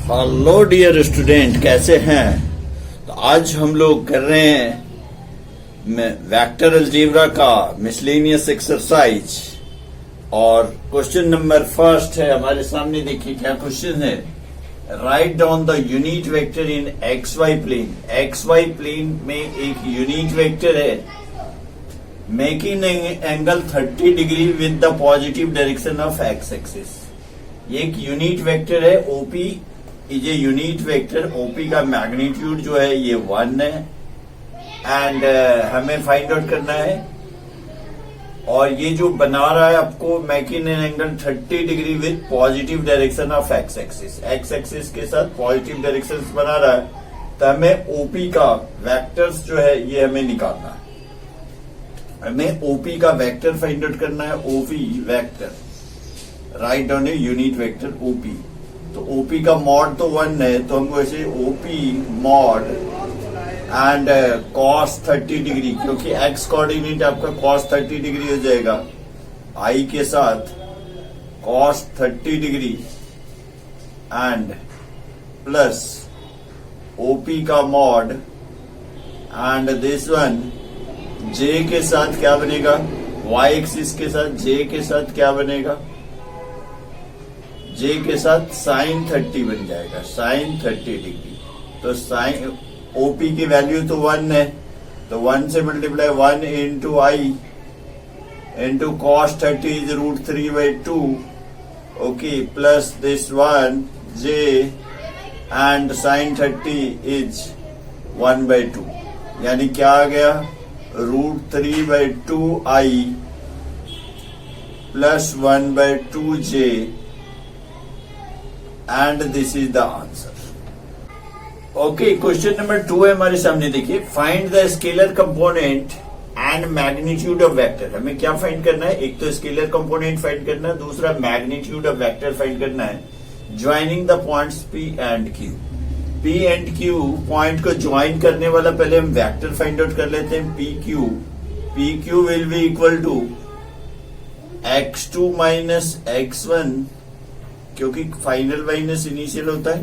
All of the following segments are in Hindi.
हेलो डियर स्टूडेंट, कैसे हैं? तो आज हम लोग कर रहे हैं वेक्टर अलजेब्रा का मिसलेनियस एक्सरसाइज और क्वेश्चन नंबर फर्स्ट है हमारे सामने। देखिए क्या क्वेश्चन है। Write down the unit vector in x y plane. X y plane में एक यूनिट वेक्टर है making angle 30 degree with the positive direction of x axis. ये एक यूनिट वेक्टर है ओपी। ये यूनिट वेक्टर ओपी का मैग्नीट्यूड जो है ये 1 है एंड हमें फाइंड आउट करना है। और ये जो बना रहा है आपको making an angle 30 degree with positive direction of x axis. X axis के साथ पॉजिटिव डायरेक्शन बना रहा है, तो हमें ओपी का वेक्टर्स जो है ये हमें निकालना है। हमें ओपी का वेक्टर फाइंड आउट करना है। OP vector, write down a unit vector OP. तो ओपी का मॉड तो 1 है, तो हमको ऐसे OP mod and cos 30 degree, क्योंकि एक्स कोऑर्डिनेट आपका कॉस 30 डिग्री हो जाएगा। आई के साथ cos 30 degree and plus OP का मॉड एंड दिस वन जे के साथ क्या बनेगा, वाई एक्सिस के साथ जे के साथ क्या बनेगा, जे के साथ साइन 30 बन जाएगा, साइन 30 डिग्री। तो साइन ओपी की वैल्यू तो 1 है, तो 1 से multiply 1 into I into cos 30 is √3/2 okay, plus this one J and sine 30 is 1/2, यानी क्या आ गया √3/2 I plus 1/2 J and this is the answer. Okay, question number 2 है हमारे सामने। देखिए, find the scalar component and magnitude of vector. हमें क्या फाइंड करना है? एक तो स्केलर कंपोनेंट फाइंड करना है, दूसरा मैग्नीट्यूड ऑफ वेक्टर फाइंड करना है। Joining the points P and Q. P and Q point को ज्वाइन करने वाला पहले हम वेक्टर फाइंड आउट कर लेते हैं। P Q, P Q will be equal to x2 minus x1, क्योंकि फाइनल माइनस इनिशियल होता है,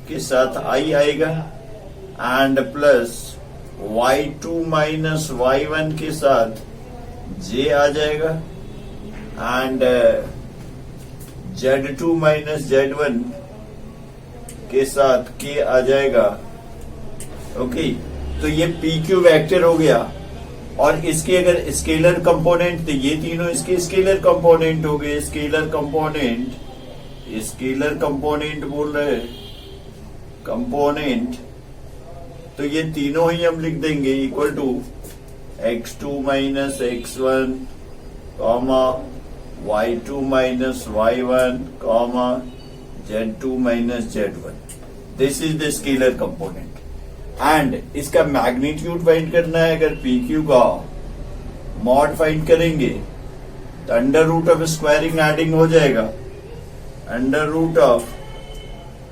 के साथ आई आएगा and plus y2 minus y1 के साथ j आ जाएगा एंड z2 माइनस z1 के साथ k आ जाएगा। ओके, तो ये pq वेक्टर हो गया। और इसके अगर स्केलर कंपोनेंट, तो ये तीनों इसके स्केलर कंपोनेंट हो गए। स्केलर कंपोनेंट, स्केलर कंपोनेंट बोल रहे हैं, कंपोनेंट, तो ये तीनों ही हम लिख देंगे equal to x2 minus x1 comma y2 minus y1 comma z2 minus z1। This is the scalar component and इसका मैग्नीट्यूड फाइंड करना है। अगर pq का मॉड फाइंड करेंगे तो under root of squaring adding हो जाएगा, under root of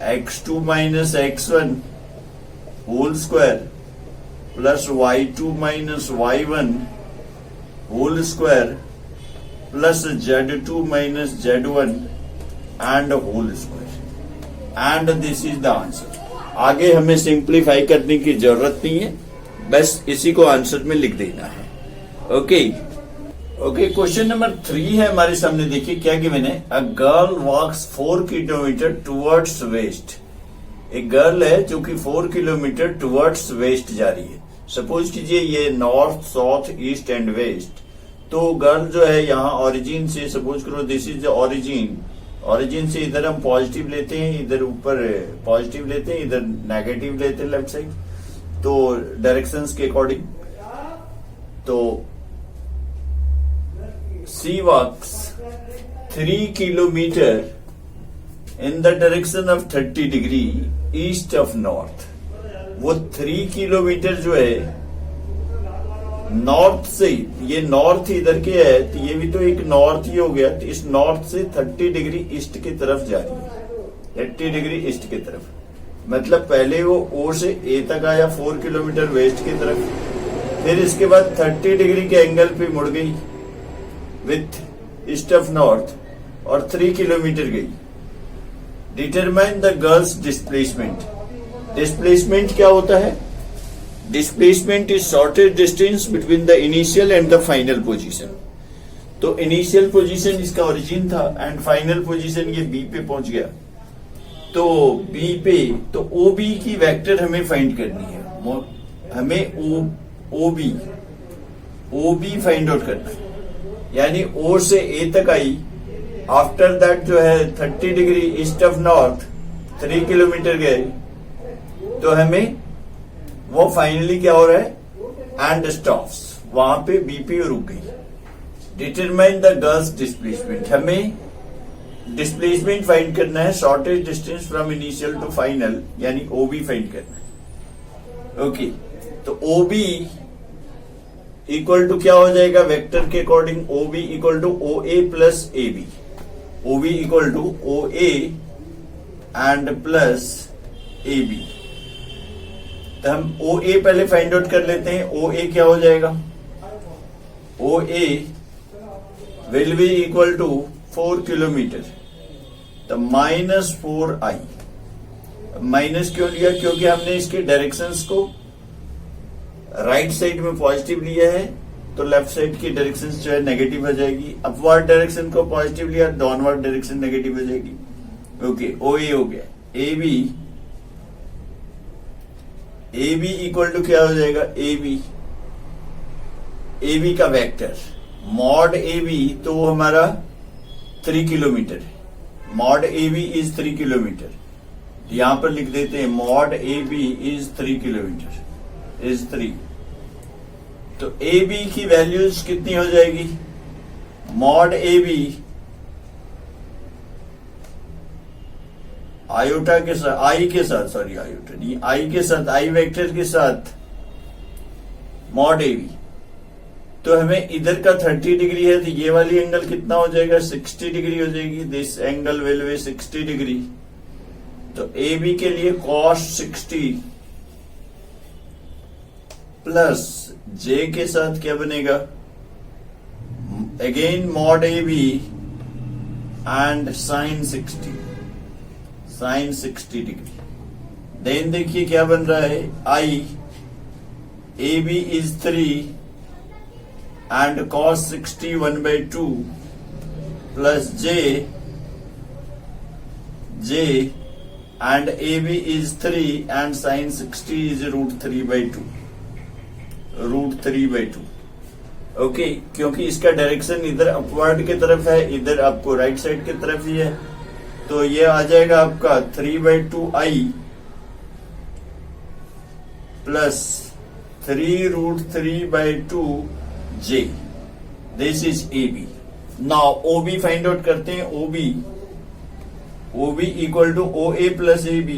x2 minus x1 whole square plus y2 minus y1 whole square plus z2 minus z1 and whole square and this is the answer. आगे हमें सिंप्लीफाई करने की जरूरत नहीं है, बस इसी को आंसर में लिख देना है। ओके, क्वेश्चन नंबर 3 है हमारे सामने। देखिए क्या गिवन है। A girl walks 4 kilometre towards west. एक गर्ल है जो कि 4 किलोमीटर टुवर्ड्स वेस्ट जा रही है। सपोज कीजिए ये north, south, east and west. तो गर्ल जो है यहाँ ओरिजिन से, सपोज करो दिस इज ओरिजिन, ओरिजिन से इधर हम पॉजिटिव लेते हैं, इधर ऊपर पॉजिटिव लेते हैं, इधर नेगेटिव लेते हैं लेफ्ट साइड, तो डायरेक्शंस के अकॉर्डिंग। तो she walks 3 kilometer in the direction of 30 degree east of north। वो 3 किलोमीटर जो है नॉर्थ से, ये नॉर्थ इधर के है, तो ये भी तो एक नॉर्थ ही हो गया। तो इस नॉर्थ से 30 डिग्री ईस्ट की तरफ जा रही है, 30 डिग्री ईस्ट की तरफ। मतलब पहले वो ओ से ए तक आया 4 किलोमीटर वेस्ट की तरफ, फिर इसके बाद 30 डिग्री के एंगल पे मुड़ गई विथ ईस्ट ऑफ नॉर्थ और 3 किलोमीटर गई। Determine the girl's displacement. Displacement क्या होता है? Displacement is shortage distance between the initial and the final position. तो इनिशियल पोजीशन इसका ओरिजिन था एंड फाइनल पोजीशन ये बी पे पहुंच गया। तो बी पे तो ओ बी की वेक्टर हमें फाइंड करनी है। हमें ओ बी फाइंड आउट करना है, यानी ओ से ए तक आई, आफ्टर दैट जो है 30 degree east of north 3 kilometre गए, तो हमें वो फाइनली क्या हो रहा है एंड स्टॉप्स, वहां पे बी पे रुक गई। डिटरमाइन द गर्ल्स डिस्प्लेसमेंट, हमें डिस्प्लेसमेंट फाइंड करना है, shortest distance from initial to final, यानी ओबी फाइंड करना है। ओके, तो ओबी इक्वल टू क्या हो जाएगा वेक्टर के according? OB equal to O A plus A B. OB equal to O A and plus A B. तो हम ओ ए पहले फाइंड आउट कर लेते हैं। ओ ए क्या हो जाएगा? O A will be equal to 4 kilometre, तो -4i। माइनस क्यों लिया? क्योंकि हमने इसके डायरेक्शंस को राइट साइड में पॉजिटिव लिया है, तो लेफ्ट साइड की डायरेक्शन जो है नेगेटिव हो जाएगी। अपवर्ड डायरेक्शन को पॉजिटिव लिया, डाउनवर्ड डायरेक्शन नेगेटिव हो जाएगी। ओके, ओ ए हो गया। ए बी इक्वल टू क्या हो जाएगा? ए बी का वेक्टर मॉड ए बी, तो वो हमारा 3 किलोमीटर है। Mod A B is 3 kilometre, यहां पर लिख देते हैं mod A B is 3 kilometre is 3। तो ए बी की वैल्यूज कितनी हो जाएगी? मॉड ए बी आयोटा के साथ, आई के साथ, सॉरी आयोटा नहीं, आई के साथ, आई वेक्टर के साथ मॉड ए बी। तो हमें इधर का 30 डिग्री है, तो ये वाली एंगल कितना हो जाएगा? 60 डिग्री हो जाएगी। This angle will be 60 degree. तो ए बी के लिए cos 60 प्लस जे के साथ क्या बनेगा? Again mod A B and sine 60 degree. Then देखिए क्या बन रहा है? I A B is 3 and cos 60 1/2 plus j and AB is 3 and sin 60 is √3/2। Okay, क्योंकि इसका डायरेक्शन इधर अपवर्ड की तरफ है, इधर आपको राइट साइड की तरफ ही है, तो ये आ जाएगा आपका 3/2i plus 3√3/2 J। This is AB. Now OB find out करते हैं। OB equal to OA plus AB,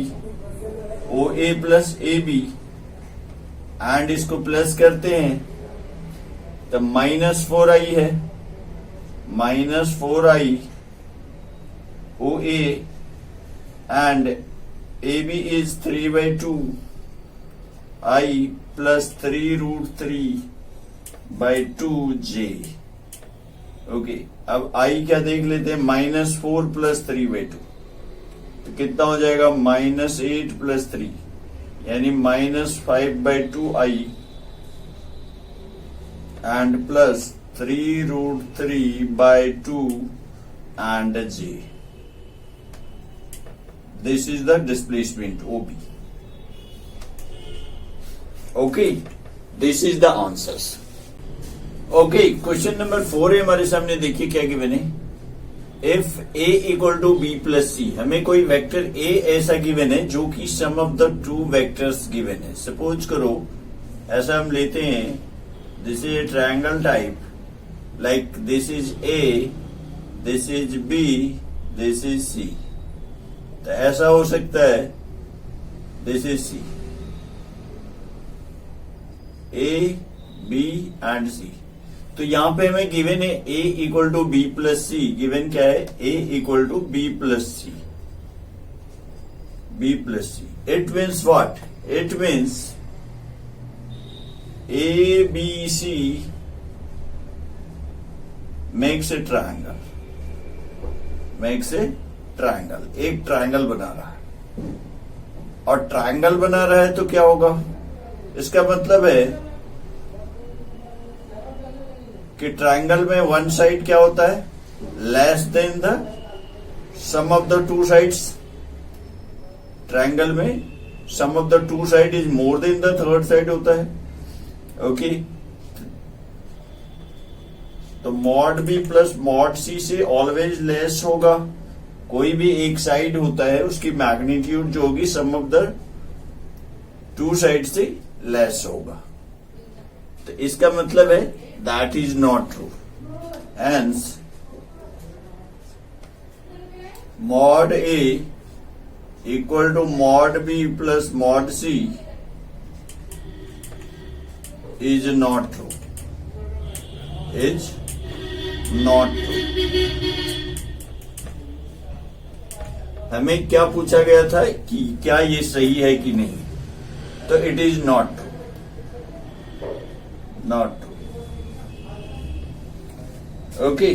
OA plus AB, and इसको प्लस करते हैं तो -4i है, -4i OA and AB is 3/2i plus 3√3/2j। Okay, अब i क्या देख लेते हैं? -4 प्लस 3/2, तो कितना हो जाएगा? -8 प्लस 3, यानी -5/2i and plus 3√3/2 and j। This is the displacement OB। Okay, this is the answers. Okay, question number 4 है हमारे सामने। देखिए क्या गिवन है। If A equal to B plus C, हमें कोई वेक्टर A ऐसा गिवन है जो कि sum of the two vectors given है। सपोज करो ऐसा हम लेते हैं, this is a triangle type, like this is A, this is B, this is C। तो ऐसा हो सकता है, this is C, A, B and C। तो यहां पे हमें गिवन है A equal to B plus C। Given क्या है? A equal to B plus C। B plus C। It means what? It means ABC makes a triangle, makes a triangle, एक ट्रायंगल बना रहा है, और ट्रायंगल बना रहा है तो क्या होगा, इसका मतलब है कि ट्रायंगल में वन साइड क्या होता है, less than the sum of the two sides. Triangle में sum of the two side is more than the third side होता है। ओके, तो mod B plus mod C से ऑलवेज लेस होगा। कोई भी एक साइड होता है उसकी मैग्नीट्यूड जो होगी sum of the two side से लेस होगा। तो इसका मतलब है that is not true. Hence mod A equal to mod B plus mod C is not true, is not true. हमें क्या पूछा गया था कि क्या ये सही है कि नहीं, तो it is not true, not true. Okay.